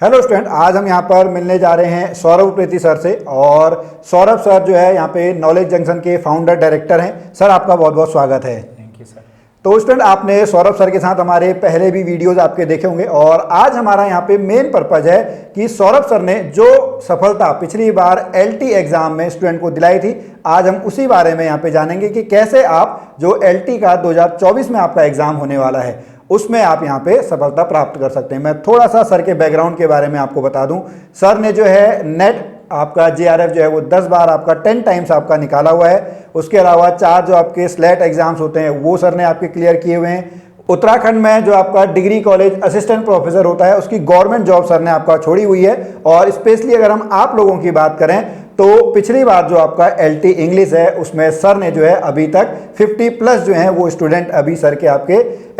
Hello student, आज हम यहाँ पर मिलने जा रहे हैं सौरभ उप्रेती सर से। और सौरभ सर जो है यहाँ पे नॉलेज जंक्शन के फाउंडर डायरेक्टर हैं। सर आपका बहुत बहुत स्वागत है। Thank you sir. तो स्टूडेंट, आपने सौरभ सर के साथ हमारे पहले भी वीडियोस आपके देखे होंगे और आज हमारा यहाँ पे मेन पर्पज है कि सौरभ सर ने जो सफलता पिछली बार एलटी एग्जाम में स्टूडेंट को दिलाई थी, आज हम उसी बारे में यहाँ पे जानेंगे कि कैसे आप जो एलटी का 2024 में आपका एग्जाम होने वाला है उसमें आप यहाँ पे सफलता प्राप्त कर सकते हैं। मैं थोड़ा सा सर के बैकग्राउंड के बारे में आपको बता दूं। सर ने जो है नेट आपका जेआरएफ जो है वो 10 बार आपका 10 टाइम्स आपका निकाला हुआ है। उसके अलावा 4 जो आपके स्लेट एग्जाम्स होते हैं वो सर ने आपके क्लियर किए हुए हैं। उत्तराखंड में जो आपका डिग्री कॉलेज असिस्टेंट प्रोफेसर होता है उसकी गवर्नमेंट जॉब सर ने आपका छोड़ी हुई है। और स्पेशली अगर हम आप लोगों की बात करें तो पिछली बार जो आपका एलटी इंग्लिश है उसमें सर ने जो है अभी तक 50 प्लस जो है वो स्टूडेंट अभी सर के आपके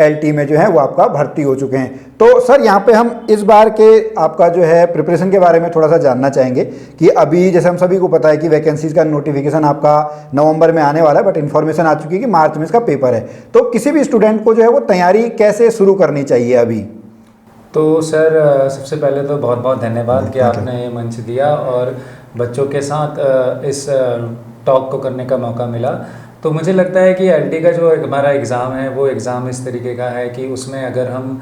एलटी में जो है वो आपका भर्ती हो चुके हैं। तो सर यहाँ पे हम इस बार के आपका जो है प्रिपरेशन के बारे में थोड़ा सा जानना चाहेंगे कि अभी जैसे हम सभी को पता है कि वैकेंसीज का नोटिफिकेशन आपका नवंबर में आने वाला है, बट इन्फॉर्मेशन आ चुकी है कि मार्च में इसका पेपर है। तो किसी भी स्टूडेंट को जो है वो तैयारी कैसे शुरू करनी चाहिए अभी? तो सर सबसे पहले तो बहुत बहुत धन्यवाद कि आपने ये मंच दिया और बच्चों के साथ इस टॉक को करने का मौका मिला। तो मुझे लगता है कि एलटी का जो हमारा एग्ज़ाम है वो एग्ज़ाम इस तरीके का है कि उसमें अगर हम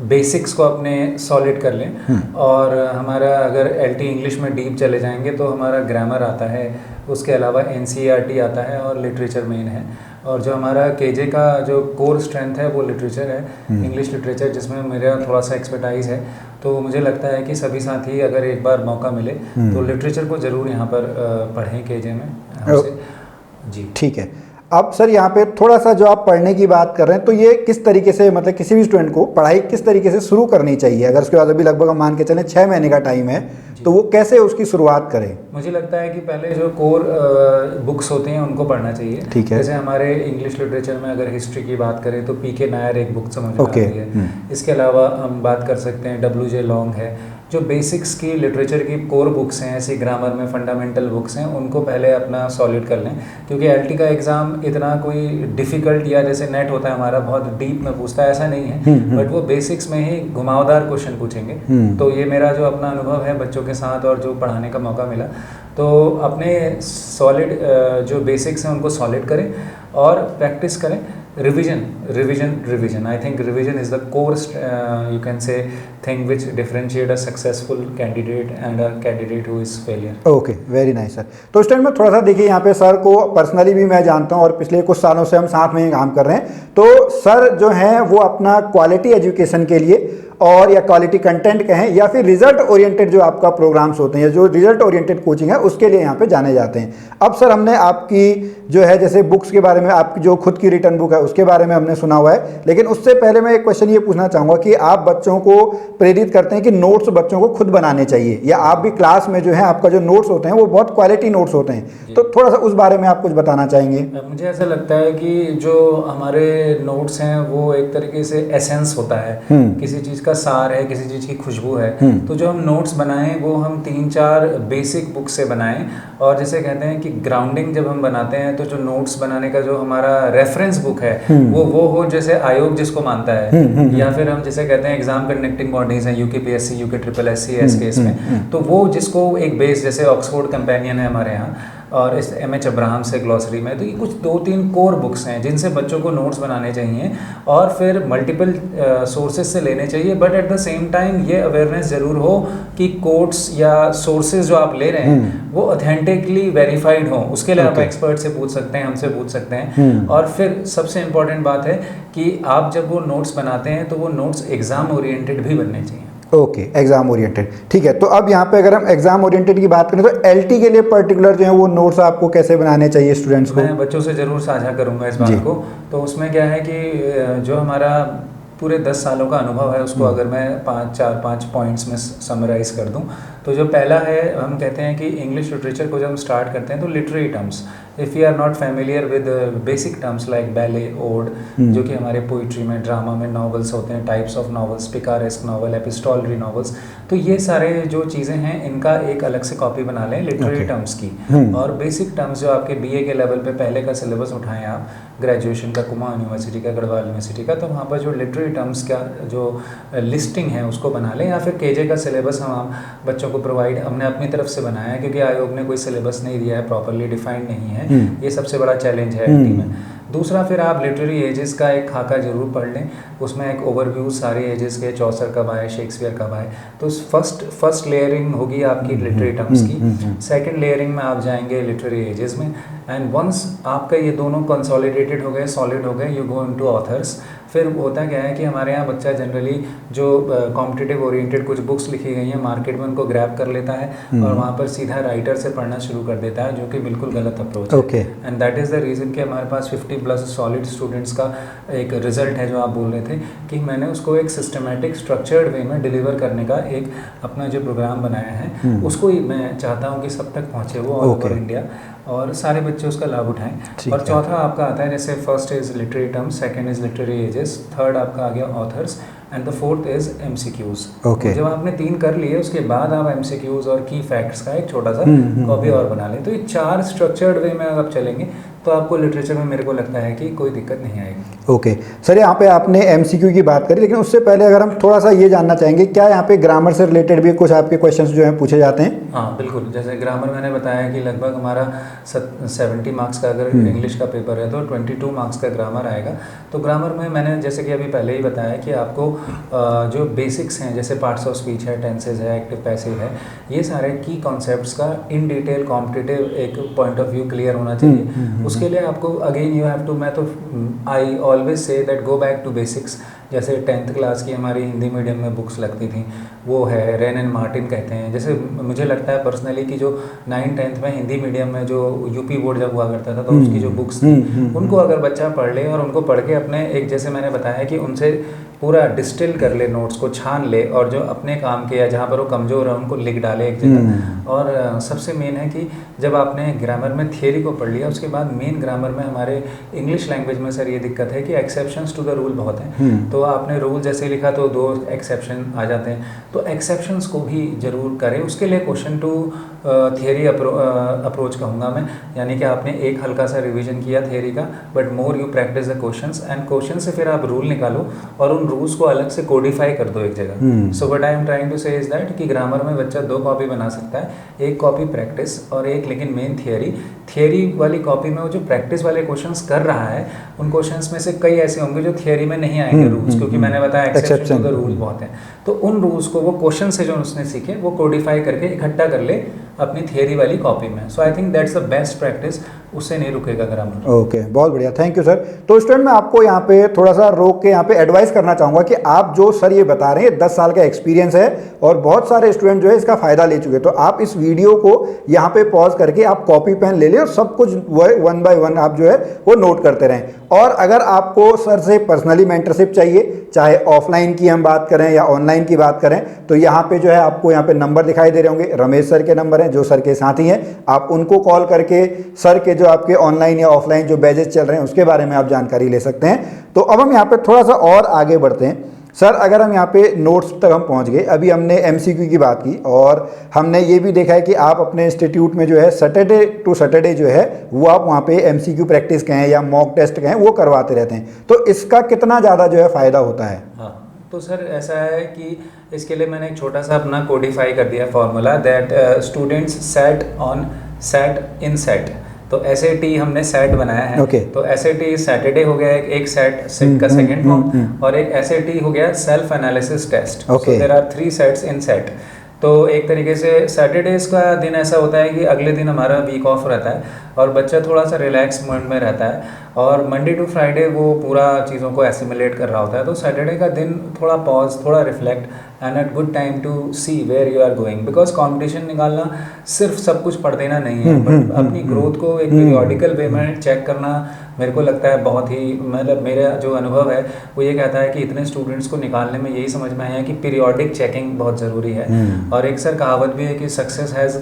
बेसिक्स को अपने सॉलिड कर लें और हमारा अगर एलटी इंग्लिश में डीप चले जाएंगे तो हमारा ग्रामर आता है, उसके अलावा एनसीईआरटी आता है और लिटरेचर मेन है। और जो हमारा केजे का जो कोर स्ट्रेंथ है वो लिटरेचर है, इंग्लिश लिटरेचर, जिसमें मेरा थोड़ा सा एक्सपर्टाइज है। तो मुझे लगता है कि सभी साथी अगर एक बार मौका मिले तो लिटरेचर को ज़रूर यहाँ पर पढ़ें केजे में हमसे। जी ठीक है। अब सर यहाँ पे थोड़ा सा जो आप पढ़ने की बात कर रहे हैं तो ये किस तरीके से, मतलब किसी भी स्टूडेंट को पढ़ाई किस तरीके से शुरू करनी चाहिए? अगर उसके बाद अभी लगभग हम मान के चलें 6 महीने का टाइम है तो वो कैसे उसकी शुरुआत करें? मुझे लगता है कि पहले जो कोर बुक्स होते हैं उनको पढ़ना चाहिए। ठीक है। जैसे हमारे इंग्लिश लिटरेचर में अगर हिस्ट्री की बात करें तो पीके नायर एक बुक समझ में आती है। इसके अलावा हम बात कर सकते हैं डब्ल्यूजे लॉन्ग है। जो बेसिक्स की लिटरेचर की कोर बुक्स हैं, ऐसी ग्रामर में फंडामेंटल बुक्स हैं, उनको पहले अपना सॉलिड कर लें। क्योंकि एलटी का एग्ज़ाम इतना कोई डिफ़िकल्ट या जैसे नेट होता है हमारा बहुत डीप में पूछता है, ऐसा नहीं है। बट वो बेसिक्स में ही घुमावदार क्वेश्चन पूछेंगे। तो ये मेरा जो अपना अनुभव है बच्चों के साथ और जो पढ़ाने का मौका मिला, तो अपने सॉलिड जो बेसिक्स हैं उनको सॉलिड करें और प्रैक्टिस करें। Revision I think revision is the core you can say thing which differentiate a successful candidate and a candidate who is failure. Okay, very nice sir. तो स्टूडेंट में थोड़ा सा देखिए, यहाँ पे सर को पर्सनली भी मैं जानता हूँ और पिछले कुछ सालों से हम साथ में ही काम कर रहे हैं। तो सर जो हैं वो अपना क्वालिटी एजुकेशन के लिए और या क्वालिटी कंटेंट कहें या फिर रिजल्ट ओरिएंटेड जो आपका प्रोग्राम्स होते हैं, जो रिजल्ट ओरिएंटेड कोचिंग है उसके लिए यहाँ पे जाने जाते हैं। अब सर हमने आपकी जो है जैसे बुक्स के बारे में, आपकी जो खुद की रिटर्न बुक है उसके बारे में हमने सुना हुआ है, लेकिन उससे पहले मैं एक क्वेश्चन ये पूछना चाहूँगा कि आप बच्चों को प्रेरित करते हैं कि नोट्स बच्चों को खुद बनाने चाहिए, या आप भी क्लास में जो है आपका जो नोट्स होते हैं वो बहुत क्वालिटी नोट्स होते हैं, तो थोड़ा सा उस बारे में आप कुछ बताना चाहेंगे? मुझे ऐसा लगता है कि जो हमारे नोट्स हैं वो एक तरीके से एसेंस होता है, किसी चीज़ का सार है, किसी चीज़ की खुशबू है। तो जो हम नोट्स बनाएं वो हम 3-4 बेसिक बुक से बनाएं। और जैसे कहते हैं कि ग्राउंडिंग जब हम बनाते हैं तो जो नोट्स बनाने का जो हमारा रेफरेंस बुक है वो हो जैसे आयोग जिसको मानता है, या फिर हम जैसे कहते हैं एग्जाम कंडक्टिंग बॉडीज हैं, UKPSC, UK triple SC, SKS में, तो वो जिसको एक बेस जैसे ऑक्सफोर्ड कंपेनियन है हमारे यहाँ और इस एमएच अब्राहम से ग्लॉसरी में, तो ये कुछ 2-3 कोर बुक्स हैं जिनसे बच्चों को नोट्स बनाने चाहिए और फिर मल्टीपल सोर्सेज से लेने चाहिए। But at the same time ये अवेयरनेस ज़रूर हो कि कोट्स या सोर्सेज जो आप ले रहे हैं वो ऑथेंटिकली वेरीफाइड हो। उसके लिए आप एक्सपर्ट से पूछ सकते हैं, हमसे पूछ सकते हैं। और फिर सबसे इम्पॉर्टेंट बात है कि आप जब वो नोट्स बनाते हैं तो वो नोट्स एग्ज़ाम ओरिएंटेड भी बनने चाहिए। ओके, एग्जाम ओरिएंटेड, ठीक है। तो अब यहाँ पे अगर हम एग्जाम ओरिएंटेड की बात करें तो एलटी के लिए पर्टिकुलर जो है वो नोट्स आपको कैसे बनाने चाहिए स्टूडेंट्स को? मैं बच्चों से ज़रूर साझा करूँगा इस बात को। तो उसमें क्या है कि जो हमारा पूरे 10 सालों का अनुभव है उसको अगर मैं 4-5 पॉइंट्स में समराइज कर दूं, तो जो पहला है, हम कहते हैं कि इंग्लिश लिटरेचर को जब हम स्टार्ट करते हैं तो literary terms, if you are not familiar with basic terms like ballad, ode, जो कि हमारे पोइट्री में, ड्रामा में नॉवेल्स होते हैं, types of novels, picaresque novel, epistolary novels, तो ये सारे जो चीज़ें हैं इनका एक अलग से कॉपी बना लें लिटरेरी टर्म्स की। और बेसिक टर्म्स जो आपके बीए के लेवल पे पहले का सिलेबस उठाएं आप, ग्रेजुएशन का कुमाऊं यूनिवर्सिटी का, गढ़वाल यूनिवर्सिटी का, तो वहाँ पर जो लिटरेरी टर्म्स का जो लिस्टिंग है उसको बना लें, या फिर केजे का सिलेबस हम बच्चों को प्रोवाइड हमने अपनी तरफ से बनाया है, क्योंकि आयोग ने कोई सिलेबस नहीं दिया है, प्रॉपरली डिफाइंड नहीं है। ये सबसे बड़ा चैलेंज है एलटी में। दूसरा, फिर आप लिटरेरी एजेस का एक खाका जरूर पढ़ लें, उसमें एक ओवरव्यू सारे एजेस के, चौसर कब आए, शेक्सपियर कब आए। तो फर्स्ट लेयरिंग होगी आपकी लिटरेरी टर्म्स की, सेकंड लेयरिंग में आप जाएंगे लिटरेरी एजेस में, एंड वंस आपका ये दोनों कंसोलिडेटेड हो गए, सॉलिड हो गए, यू गो इनटू ऑथर्स। फिर होता क्या है कि हमारे यहाँ बच्चा जनरली जो कॉम्पिटिटिव ओरिएंटेड कुछ बुक्स लिखी गई हैं मार्केट में, उनको ग्रैब कर लेता है और वहाँ पर सीधा राइटर से पढ़ना शुरू कर देता है, जो कि बिल्कुल गलत अप्रोच है। And that is the reason कि हमारे पास 50+ सॉलिड स्टूडेंट्स का एक रिजल्ट है, जो आप बोल रहे थे कि मैंने उसको एक सिस्टमेटिक स्ट्रक्चर्ड वे में डिलीवर करने का एक अपना जो प्रोग्राम बनाया है, उसको ही मैं चाहता हूँ कि सब तक पहुँचे वो ऑल ओवर इंडिया, और सारे बच्चे उसका लाभ उठाएं। और चौथा आपका आता है, जैसे first is literary terms, second is literary ages, third आपका आ गया authors, and the fourth is MCQs. जब आपने 3 कर लिए, उसके बाद आप एमसीक्यूज और की फैक्ट्स का एक छोटा सा कॉपी और बना लें। तो ये 4 स्ट्रक्चर्ड वे में अगर आप चलेंगे तो आपको लिटरेचर में मेरे को लगता है कि कोई दिक्कत नहीं आएगी। ओके सर, यहाँ पे आपने एमसीक्यू की बात करी, लेकिन उससे पहले अगर हम थोड़ा सा ये जानना चाहेंगे, क्या यहाँ पे ग्रामर से रिलेटेड भी कुछ आपके क्वेश्चंस जो हैं पूछे जाते हैं? हाँ बिल्कुल, जैसे ग्रामर मैंने बताया कि लगभग हमारा 70 मार्क्स का अगर इंग्लिश का पेपर है तो 22 मार्क्स का ग्रामर आएगा। तो ग्रामर में मैंने जैसे कि अभी पहले ही बताया कि आपको जो बेसिक्स हैं, जैसे पार्ट्स ऑफ स्पीच है, टेंसेज है, एक्टिव पैसिव है, ये सारे की कॉन्सेप्ट्स का इन डिटेल कॉम्पिटिटिव एक पॉइंट ऑफ व्यू क्लियर होना चाहिए। उसके लिए आपको अगेन यू हैव टू, मैं तो I always say that go back to basics. जैसे 10th क्लास की हमारी हिंदी मीडियम में बुक्स लगती थी, वो है रेन एंड मार्टिन कहते हैं। जैसे मुझे लगता है पर्सनली कि जो 9th-10th में हिंदी मीडियम में जो यूपी बोर्ड जब हुआ करता था तो उसकी जो बुक्स थी उनको अगर बच्चा पढ़ ले और उनको पढ़ के अपने एक, जैसे मैंने बताया कि उनसे पूरा डिस्टिल कर ले, नोट्स को छान ले, और जो अपने काम के या जहाँ पर वो कमज़ोर है उनको लिख डाले एक जगह। और सबसे मेन है कि जब आपने ग्रामर में थियरी को पढ़ लिया, उसके बाद मेन ग्रामर में हमारे इंग्लिश लैंग्वेज में सर ये दिक्कत है कि एक्सेप्शंस टू द रूल बहुत हैं। तो आपने रूल जैसे लिखा तो 2 एक्सेप्शन आ जाते हैं, तो एक्सेप्शंस को भी ज़रूर करें। उसके लिए क्वेश्चन टू थियरी अप्रोच कहूँगा मैं, यानी कि आपने एक हल्का सा रिवीजन किया थियरी का, but more you practice the questions, and question से फिर आप रूल निकालो और उन रूल्स को अलग से कोडिफाई कर दो एक जगह। So what I am trying to say is that कि ग्रामर में बच्चा 2 कॉपी बना सकता है, एक कॉपी प्रैक्टिस और एक लेकिन मेन थियरी वाली कॉपी में वो जो प्रैक्टिस वाले क्वेश्चंस कर रहा है, उन क्वेश्चंस में से कई ऐसे होंगे जो थियरी में नहीं आएंगे रूल्स, क्योंकि मैंने बताया एक्सेप्शन टू द रूल बहुत है। तो उन रूल्स को वो क्वेश्चन से जो उसने सीखे वो कोडिफाई करके इकट्ठा कर ले अपनी थियरी वाली कॉपी में। So I think that's the best practice, उससे नहीं रुकेगा ग्रामर। ओके, बहुत बढ़िया, थैंक यू सर। तो स्टूडेंट, मैं आपको यहाँ पे थोड़ा सा रोक के यहाँ पे एडवाइस करना चाहूँगा कि आप जो सर ये बता रहे हैं 10 साल का एक्सपीरियंस है और बहुत सारे स्टूडेंट जो है इसका फ़ायदा ले चुके हैं। तो आप इस वीडियो को यहाँ पे पॉज करके आप कॉपी पेन ले लें और सब कुछ 1 by 1 आप जो है वो नोट करते रहें। और अगर आपको सर से पर्सनली मेंटरशिप चाहिए, चाहे ऑफलाइन की हम बात करें या ऑनलाइन की बात करें, तो यहाँ पे जो है आपको यहाँ पे नंबर दिखाई दे रहे होंगे, रमेश सर के नंबर हैं जो सर के साथी हैं। आप उनको कॉल करके सर के जो आपके ऑनलाइन या ऑफलाइन जो बैचेस चल रहे हैं उसके बारे में आप जानकारी ले सकते हैं। तो अब हम यहाँ पे थोड़ा सा और आगे बढ़ते हैं। सर, अगर हम यहाँ पे नोट्स तक हम पहुँच गए, अभी हमने एमसीक्यू की बात की और हमने ये भी देखा है कि आप अपने इंस्टीट्यूट में जो है सैटरडे टू सैटरडे जो है वो आप वहाँ पे एमसीक्यू प्रैक्टिस कहें या मॉक टेस्ट कहें वो करवाते रहते हैं, तो इसका कितना ज़्यादा जो है फ़ायदा होता है? हाँ, तो सर ऐसा है कि इसके लिए मैंने एक छोटा सा अपना कोडिफाई कर दिया formula, that students set on set in set. तो SAT हमने सेट बनाया है। तो SAT सैटरडे हो गया एक सेट का सेकंड फॉर्म, और एक SAT हो गया self analysis test. So there are 3 sets in set. तो एक तरीके से सैटरडेज का दिन ऐसा होता है कि अगले दिन हमारा वीक ऑफ रहता है और बच्चा थोड़ा सा रिलैक्स मोड में रहता है, और मंडे टू फ्राइडे वो पूरा चीज़ों को एसिमुलेट कर रहा होता है। तो सैटरडे का दिन थोड़ा पॉज, थोड़ा reflect, and at good time to see where you are going, because competition निकालना सिर्फ सब कुछ पढ़ देना नहीं है, बट अपनी ग्रोथ को एक पीरियोडिकल वे में चेक करना मेरे को लगता है बहुत ही, मतलब मेरा जो अनुभव है वो ये कहता है कि इतने स्टूडेंट्स को निकालने में यही समझ में आया है कि पीरियोडिक चेकिंग बहुत ज़रूरी है। और एक सर कहावत भी है कि success has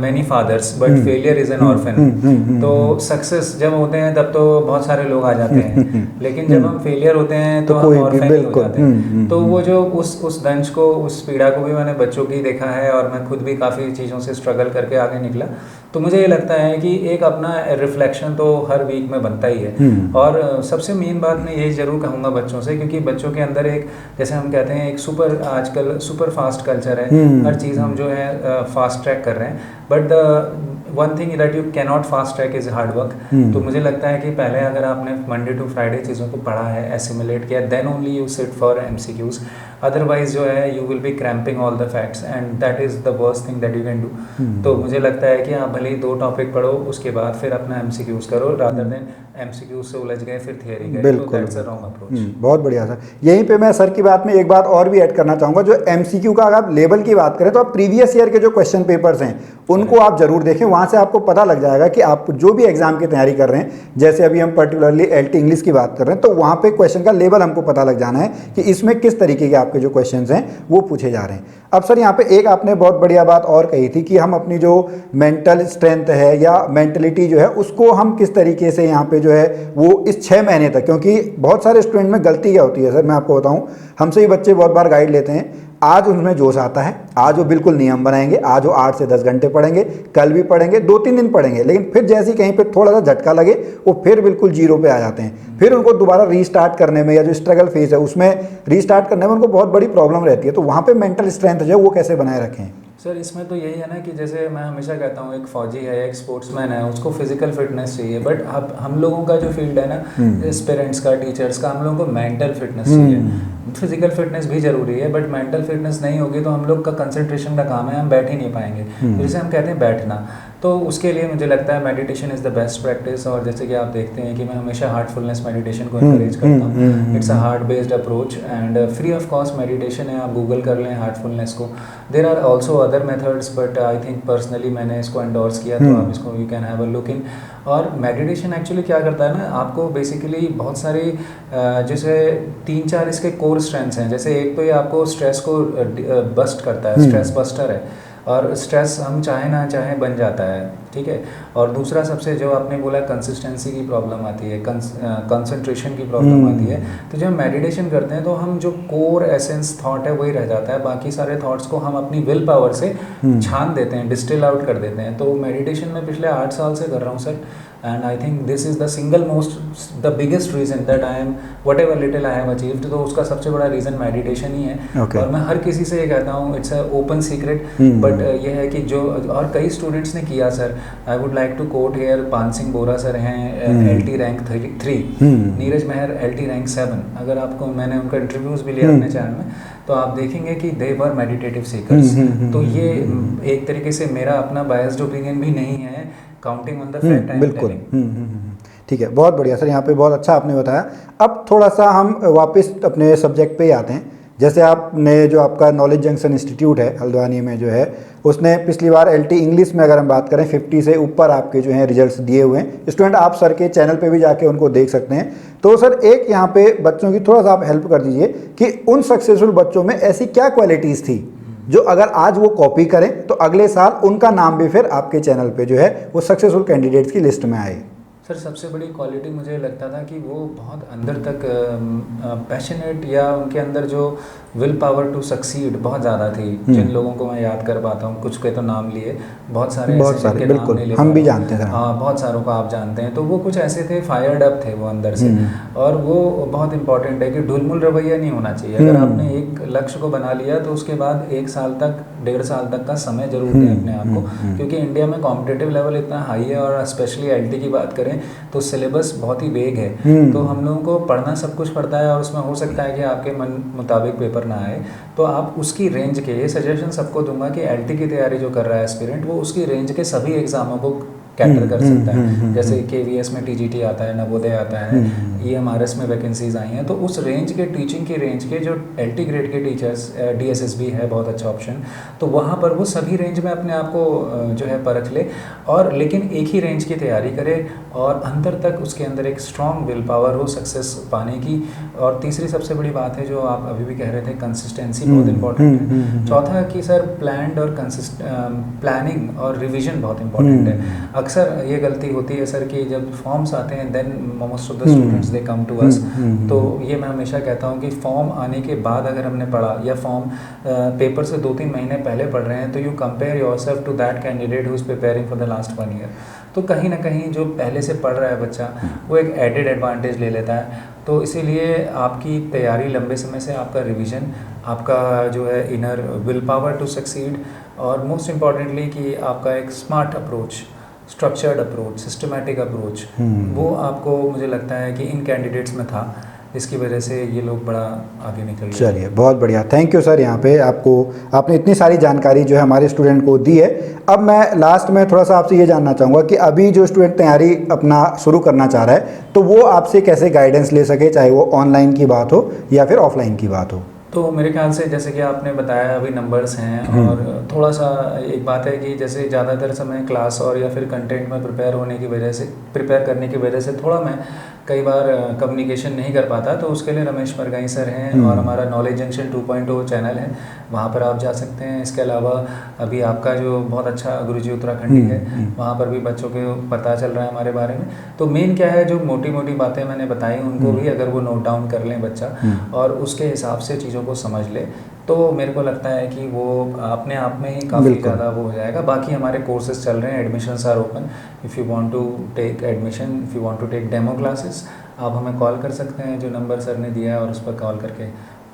many fathers but failure is an orphan. तो सक्सेस जब होते हैं तब तो बहुत सारे लोग आ जाते हैं, लेकिन जब हम फेलियर होते हैं तो हम ऑर्फन ही हो जाते हैं। तो वो जो उस दंश को, उस पीड़ा को भी मैंने बच्चों की देखा है, और मैं खुद भी काफ़ी चीज़ों से स्ट्रगल करके आगे निकला। तो मुझे ये लगता है कि एक अपना रिफ्लेक्शन तो हर वीक में बनता ही है। और सबसे मेन बात मैं यही ज़रूर कहूँगा बच्चों से, क्योंकि बच्चों के अंदर एक, जैसे हम कहते हैं, एक आजकल सुपर फास्ट कल्चर है। हर चीज़ हम जो है फास्ट ट्रैक कर रहे हैं, but the one thing that you can not fast track is hard work. तो मुझे लगता है कि पहले अगर आपने मंडे टू फ्राइडे चीज़ों को पढ़ा है, एसिमुलेट किया, then only you sit for MCQs। Otherwise जो है you will be cramping all the facts and that is the worst thing that you can do. तो मुझे लगता है कि आप भले ही 2 टॉपिक पढ़ो, उसके बाद फिर अपना MCQs करो, रादर देन MCQs से उलझ गए फिर थियरी गए। तो दैट्स अ रॉन्ग अप्रोच। बहुत बढ़िया सर। यहीं पे मैं सर की बात में एक बात और भी ऐड करना चाहूँगा। जो MCQ का अगर आप लेवल की बात करें तो आप प्रीवियस ईयर के जो क्वेश्चन पेपर्स हैं उनको आप जरूर देखें। वहाँ से आपको पता लग जाएगा कि आप जो भी एग्जाम की तैयारी कर रहे हैं, जैसे अभी हम पर्टिकुलरली LT इंग्लिश की बात कर रहे हैं, तो वहाँ पे क्वेश्चन का लेवल हमको पता लग जाना है कि इसमें किस तरीके के आपके जो क्वेश्चंस हैं वो पूछे जा रहे हैं। अब सर यहाँ पे एक आपने बहुत बढ़िया बात और कही थी कि हम अपनी जो मेंटल स्ट्रेंथ है या मेंटलिटी जो है उसको हम किस तरीके से यहाँ पे जो है वो इस 6 महीने तक, क्योंकि बहुत सारे स्टूडेंट में गलती क्या होती है सर, मैं आपको बताऊँ, हमसे ही बच्चे बहुत बार गाइड लेते हैं। आज उनमें जोश आता है, आज वो बिल्कुल नियम बनाएंगे, आज वो 8 से 10 घंटे पढ़ेंगे, कल भी पढ़ेंगे, 2-3 दिन पढ़ेंगे, लेकिन फिर जैसे ही कहीं पे थोड़ा सा झटका लगे वो फिर बिल्कुल जीरो पे आ जाते हैं। फिर उनको दोबारा रीस्टार्ट करने में या जो स्ट्रगल फेज है उसमें रीस्टार्ट करने में उनको बहुत बड़ी प्रॉब्लम रहती है। तो वहाँ पे मेंटल स्ट्रेंथ जो है वो कैसे बनाए रखें? सर इसमें तो यही है ना कि जैसे मैं हमेशा कहता हूँ, एक फौजी है, एक स्पोर्ट्समैन है, उसको फिजिकल फिटनेस चाहिए, बट अब हम लोगों का जो फील्ड है ना, पेरेंट्स का, टीचर्स का, हम लोगों को मेंटल फिटनेस चाहिए। फिजिकल फिटनेस भी जरूरी है, बट मेंटल फिटनेस नहीं होगी तो हम लोग का कंसंट्रेशन का काम है, हम बैठ ही नहीं पाएंगे। जैसे हम कहते हैं बैठना, तो उसके लिए मुझे लगता है meditation is the best practice. और जैसे कि आप देखते हैं कि मैं हमेशा हार्टफुलनेस मेडिटेशन को इंकरेज करता हूँ। It's a heart based approach and free of cost meditation है, आप गूगल कर लें हार्टफुलनेस को। There are also other methods, but I think personally मैंने इसको एंडोर्स किया, तो आप इसको you can have a look in. और मेडिटेशन एक्चुअली क्या करता है ना, आपको बेसिकली बहुत सारी जैसे 3-4 इसके कोर स्ट्रेंथ्स हैं। जैसे एक तो ये आपको स्ट्रेस को बस्ट करता है, स्ट्रेस बस्टर है, और स्ट्रेस हम चाहे ना चाहे बन जाता है, ठीक है। और दूसरा सबसे जो आपने बोला कंसिस्टेंसी की प्रॉब्लम आती है, कंसंट्रेशन की प्रॉब्लम आती है। तो जब हम मेडिटेशन करते हैं तो हम जो कोर एसेंस थॉट है वही रह जाता है, बाकी सारे थॉट्स को हम अपनी विल पावर से छान देते हैं, डिस्टिल आउट कर देते हैं। तो मेडिटेशन में पिछले 8 साल से कर रहा हूँ sir, and I think this is the single most the biggest reason that I am what ever little I have achieved. तो उसका सबसे बड़ा रीज़न मेडिटेशन ही है। और मैं हर किसी से ये कहता हूँ, it's a open secret, but ये है कि जो, और कई स्टूडेंट्स ने किया sir. I would like to quote here, Pan Singh Bora sir हैं, LT rank 3, Neeraj Mehar LT rank 7। अगर आपको, मैंने उनका इंटरव्यूज़ भी लिया अपने चैनल में, तो आप देखेंगे कि दे वर मेडिटेटिव सीकर्स। तो ये एक तरीके से मेरा अपना बायस्ड ओपिनियन भी नहीं है, counting on the fact I am बिल्कुल। टेलिंग। ठीक है, बहुत बढ़िया सर, यहाँ पे बहुत अच्छा आपने बताया। अब थोड़ा सा हम वापस अपने सब्जेक्ट पे ही आते हैं। जैसे आपने जो आपका नॉलेज जंक्शन इंस्टीट्यूट है हल्द्वानी में जो है, उसने पिछली बार LT इंग्लिश में अगर हम बात करें 50 से ऊपर आपके जो हैं रिजल्ट्स दिए हुए हैं। स्टूडेंट आप सर के चैनल पे भी जाके उनको देख सकते हैं। तो सर एक यहाँ पे बच्चों की थोड़ा सा आप हेल्प कर दीजिए कि उन सक्सेसफुल बच्चों में ऐसी क्या क्वालिटीज़ थी जो अगर आज वो कॉपी करें तो अगले साल उनका नाम भी फिर आपके चैनल पे जो है वो सक्सेसफुल कैंडिडेट्स की लिस्ट में आए। सर सबसे बड़ी क्वालिटी मुझे लगता था कि वो बहुत अंदर तक पैशनेट, या उनके अंदर जो विल पावर टू सक्सीड बहुत ज़्यादा थी। जिन लोगों को मैं याद कर पाता हूँ, कुछ के तो नाम लिए, बहुत सारे बिल्कुल हम भी जानते हैं, हाँ बहुत सारों को आप जानते हैं। तो वो कुछ ऐसे थे, फायर्ड अप थे वो अंदर से। और वो बहुत इंपॉर्टेंट है कि ढुलमुल रवैया नहीं होना चाहिए। अगर आपने एक लक्ष्य को बना लिया तो उसके बाद 1 साल तक, 1.5 साल तक का समय जरूर दें अपने आप को, क्योंकि इंडिया में कॉम्पिटिटिव लेवल इतना हाई है। और स्पेशली LT की बात करें तो सिलेबस बहुत ही वेग है। तो हम लोगों को पढ़ना सब कुछ पड़ता है, और उसमें हो सकता है कि आपके मन मुताबिक पेपर ना आए। तो आप उसकी रेंज के, ये सजेशन सबको दूंगा कि LT की तैयारी जो कर रहा है एस्पिरेंट, वो उसकी रेंज के सभी एग्जामों को कैटर कर सकता है। जैसे KVS में TGT आता है, नवोदय आता है, EMRS में वैकेंसीज आई हैं। तो उस रेंज के, टीचिंग की रेंज के जो LT ग्रेड के टीचर्स, DSSB है बहुत अच्छा ऑप्शन, तो वहाँ पर वो सभी रेंज में अपने आप को जो है परख ले, और लेकिन एक ही रेंज की तैयारी करे, और अंदर तक उसके अंदर एक स्ट्रॉन्ग विल पावर हो सक्सेस पाने की। और तीसरी सबसे बड़ी बात है जो आप अभी भी कह रहे थे, कंसिस्टेंसी बहुत इंपॉर्टेंट है। चौथा कि सर प्लान्ड और प्लानिंग और रिवीजन बहुत इंपॉर्टेंट है। अक्सर ये गलती होती है सर कि जब फॉर्म्स आते हैं then most of the students they come to us. तो ये मैं हमेशा कहता हूँ कि फॉर्म आने के बाद अगर हमने पढ़ा या फॉर्म पेपर से 2-3 महीने पहले पढ़ रहे हैं तो you compare yourself to that candidate who is preparing for the last 1 year. तो कहीं ना कहीं जो पहले से पढ़ रहा है बच्चा वो एक एडेड एडवांटेज ले लेता है। तो इसीलिए आपकी तैयारी लंबे समय से, आपका रिवीजन, आपका जो है inner will power to succeed, और मोस्ट इम्पॉर्टेंटली कि आपका एक smart approach, structured approach, systematic approach, वो आपको मुझे लगता है कि इन कैंडिडेट्स में था, इसकी वजह से ये लोग बड़ा आगे निकल गए। चलिए बहुत बढ़िया, थैंक यू सर। यहाँ पे आपने इतनी सारी जानकारी जो है हमारे स्टूडेंट को दी है। अब मैं लास्ट में थोड़ा सा आपसे ये जानना चाहूँगा कि अभी जो स्टूडेंट तैयारी अपना शुरू करना चाह रहा है तो वो आपसे कैसे गाइडेंस ले सके, चाहे वो ऑनलाइन की बात हो या फिर ऑफलाइन की बात हो। तो मेरे ख्याल से जैसे कि आपने बताया अभी नंबर्स हैं, और थोड़ा सा एक बात है कि जैसे ज़्यादातर समय क्लास और या फिर कंटेंट में प्रिपेयर करने की वजह से थोड़ा मैं कई बार कम्युनिकेशन नहीं कर पाता, तो उसके लिए रमेश परगाई सर हैं और हमारा नॉलेज जंक्शन 2.0 चैनल है, वहाँ पर आप जा सकते हैं। इसके अलावा अभी आपका जो बहुत अच्छा गुरुजी उत्तराखंडी है, वहाँ पर भी बच्चों को पता चल रहा है हमारे बारे में। तो मेन क्या है, जो मोटी मोटी बातें मैंने बताई उनको भी अगर वो नोट डाउन कर लें बच्चा और उसके हिसाब से चीज़ों को समझ ले, तो मेरे को लगता है कि वो अपने आप में ही काफ़ी ज़्यादा वो हो जाएगा। बाकी हमारे कोर्सेज चल रहे हैं, admissions are open. If you want to take admission, if you want to take demo classes, आप हमें कॉल कर सकते हैं, जो नंबर सर ने दिया है, और उस पर कॉल करके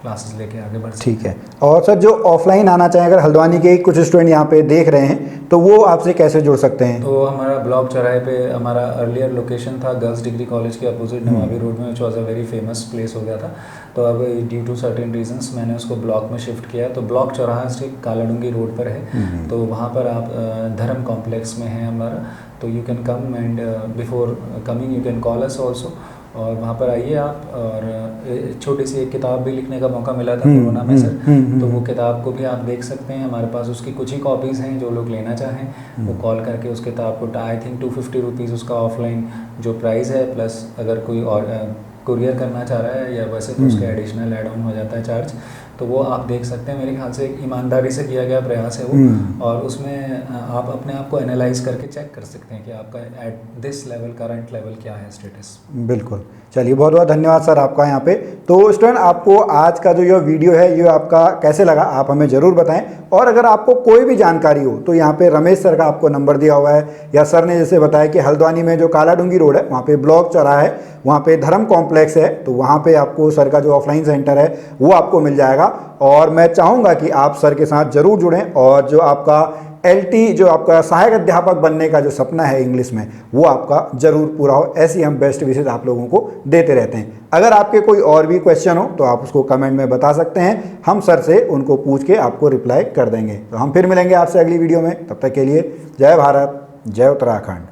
क्लासेस लेके आगे बढ़ सकते हैं। ठीक है। और सर जो ऑफलाइन आना चाहें, अगर हल्द्वानी के कुछ स्टूडेंट यहाँ पे देख रहे हैं तो वो आपसे कैसे जुड़ सकते हैं? तो हमारा ब्लॉक चौराहे पे हमारा अर्लियर लोकेशन था गर्ल्स डिग्री कॉलेज के अपोजिट नवाबी रोड में, which was a very famous place हो गया था। तो अब ड्यू टू सर्टेन रीजंस मैंने उसको ब्लॉक में शिफ्ट किया। तो ब्लॉक चौराहा से कालाडूंगी रोड पर है, तो वहाँ पर आप धर्म कॉम्प्लेक्स में है हमारा। तो you can come and before coming you can call us also, और वहाँ पर आइए आप। और छोटी सी एक किताब भी लिखने का मौका मिला था कोरोना में सर, तो वो किताब को भी आप देख सकते हैं। हमारे पास उसकी कुछ ही कॉपीज़ हैं, जो लोग लेना चाहें वो कॉल करके उस किताब को, आई थिंक 250 रुपीज़ उसका ऑफलाइन जो प्राइस है, प्लस अगर कोई और कुरियर करना चाह रहा है या वैसे तो उसका एडिशनल एड ऑन हो जाता है चार्ज, तो वो आप देख सकते हैं। मेरे ख्याल से एक ईमानदारी से किया गया प्रयास है वो, और उसमें आप अपने आप को एनालाइज करके चेक कर सकते हैं कि आपका at this level, current level क्या है स्टेटस। बिल्कुल। चलिए बहुत बहुत धन्यवाद सर आपका यहाँ पे। तो स्टूडेंट, आपको आज का जो ये वीडियो है ये आपका कैसे लगा आप हमें ज़रूर बताएं, और अगर आपको कोई भी जानकारी हो तो यहाँ पे रमेश सर का आपको नंबर दिया हुआ है, या सर ने जैसे बताया कि हल्द्वानी में जो कालाडूंगी रोड है वहाँ पे ब्लॉक चौराहा है, वहाँ पे धर्म कॉम्प्लेक्स है, तो वहाँ पे आपको सर का जो ऑफलाइन सेंटर है वो आपको मिल जाएगा। और मैं चाहूँगा कि आप सर के साथ ज़रूर जुड़ें, और जो आपका LT जो आपका सहायक अध्यापक बनने का जो सपना है इंग्लिश में, वो आपका ज़रूर पूरा हो। ऐसी हम बेस्ट विशेष आप लोगों को देते रहते हैं। अगर आपके कोई और भी क्वेश्चन हो तो आप उसको कमेंट में बता सकते हैं, हम सर से उनको पूछ के आपको रिप्लाई कर देंगे। तो हम फिर मिलेंगे आपसे अगली वीडियो में, तब तक के लिए जय भारत, जय उत्तराखंड।